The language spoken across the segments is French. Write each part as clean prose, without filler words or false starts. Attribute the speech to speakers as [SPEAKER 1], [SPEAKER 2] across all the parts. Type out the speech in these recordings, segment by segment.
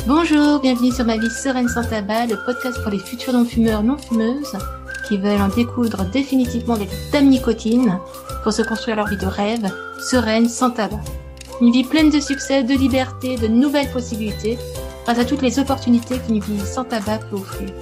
[SPEAKER 1] Bonjour, bienvenue sur Ma vie sereine sans tabac, le podcast pour les futurs non-fumeurs, non-fumeuses qui veulent en découdre définitivement des dames nicotine pour se construire leur vie de rêve, sereine, sans tabac. Une vie pleine de succès, de liberté, de nouvelles possibilités grâce à toutes les opportunités qu'une vie sans tabac peut offrir.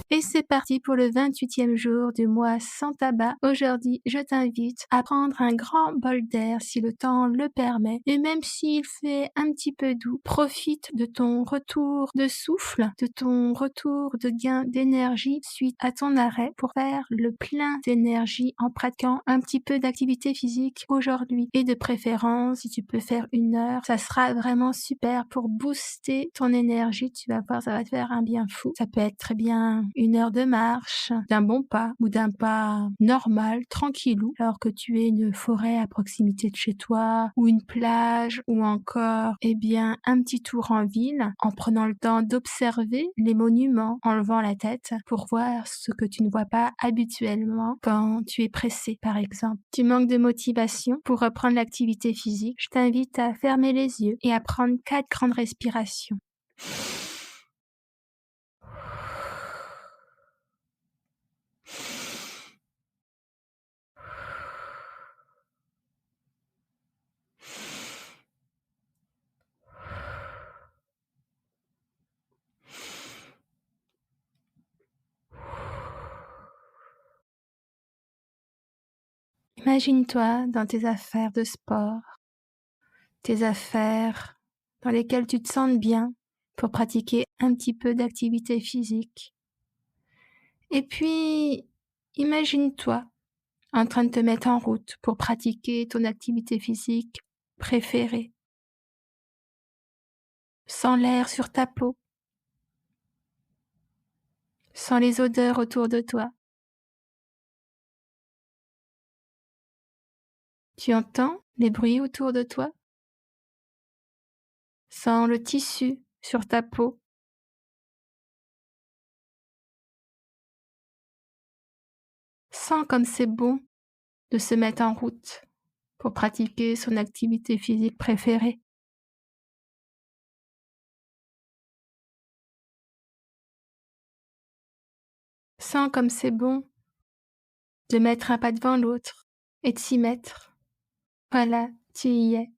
[SPEAKER 1] Et c'est parti pour le 28e jour du mois sans tabac. Aujourd'hui, je t'invite à prendre un grand bol d'air si le temps le permet. Et même s'il fait un petit peu doux, profite de ton retour de souffle, de ton retour de gain d'énergie suite à ton arrêt pour faire le plein d'énergie en pratiquant un petit peu d'activité physique aujourd'hui. Et de préférence, si tu peux faire 1 heure, ça sera vraiment super pour booster ton énergie. Tu vas voir, ça va te faire un bien fou. Ça peut être très bien 1 heure de marche, d'un bon pas ou d'un pas normal, tranquillou, alors que tu es une forêt à proximité de chez toi ou une plage ou encore, un petit tour en ville en prenant le temps d'observer les monuments en levant la tête pour voir ce que tu ne vois pas habituellement quand tu es pressé, par exemple. Tu manques de motivation pour reprendre l'activité physique. Je t'invite à fermer les yeux et à prendre 4 grandes respirations. Imagine-toi dans tes affaires de sport, tes affaires dans lesquelles tu te sens bien pour pratiquer un petit peu d'activité physique. Et puis, imagine-toi en train de te mettre en route pour pratiquer ton activité physique préférée. Sans l'air sur ta peau, sans les odeurs autour de toi. Tu entends les bruits autour de toi? Sans le tissu sur ta peau. Sens comme c'est bon de se mettre en route pour pratiquer son activité physique préférée. Sens comme c'est bon de mettre un pas devant l'autre et de s'y mettre. Voilà, tu y es.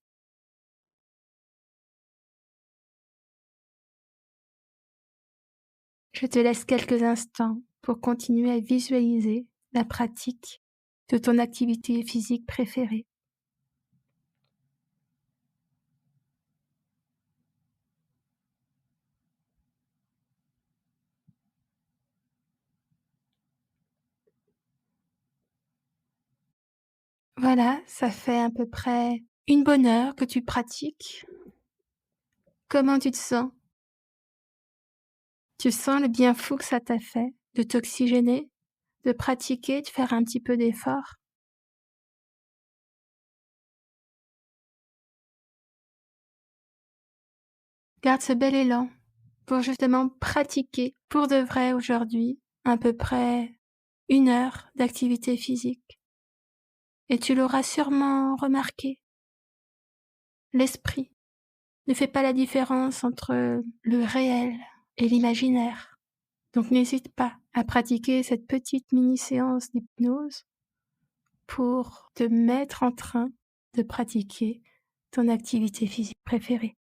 [SPEAKER 1] Je te laisse quelques instants pour continuer à visualiser la pratique de ton activité physique préférée. Voilà, ça fait à peu près une bonne heure que tu pratiques. Comment tu te sens? Tu sens le bien fou que ça t'a fait de t'oxygéner, de pratiquer, de faire un petit peu d'effort? Garde ce bel élan pour justement pratiquer pour de vrai aujourd'hui à peu près 1 heure d'activité physique. Et tu l'auras sûrement remarqué, l'esprit ne fait pas la différence entre le réel et l'imaginaire. Donc n'hésite pas à pratiquer cette petite mini-séance d'hypnose pour te mettre en train de pratiquer ton activité physique préférée.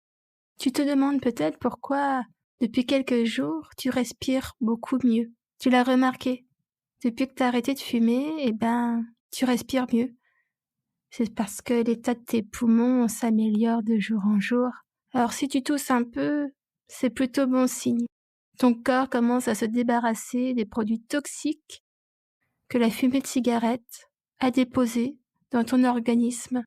[SPEAKER 1] Tu te demandes peut-être pourquoi, depuis quelques jours, tu respires beaucoup mieux. Tu l'as remarqué. Depuis que tu as arrêté de fumer, tu respires mieux. C'est parce que l'état de tes poumons s'améliore de jour en jour. Alors si tu tousses un peu, c'est plutôt bon signe. Ton corps commence à se débarrasser des produits toxiques que la fumée de cigarette a déposés dans ton organisme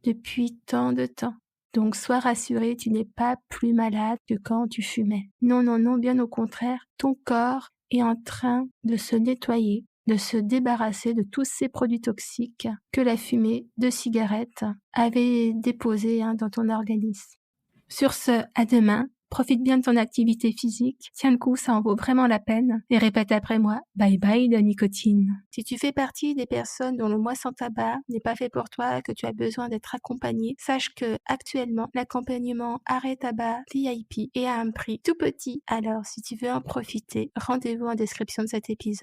[SPEAKER 1] depuis tant de temps. Donc sois rassuré, tu n'es pas plus malade que quand tu fumais. Non, non, non, bien au contraire, ton corps est en train de se nettoyer, de se débarrasser de tous ces produits toxiques que la fumée de cigarette avait déposés dans ton organisme. Sur ce, à demain Profite bien de ton activité physique. Tiens le coup, ça en vaut vraiment la peine. Et répète après moi, bye bye la nicotine. Si tu fais partie des personnes dont le mois sans tabac n'est pas fait pour toi, que tu as besoin d'être accompagné, sache que actuellement, l'accompagnement Arrêt Tabac VIP est à un prix tout petit. Alors, si tu veux en profiter, rendez-vous en description de cet épisode.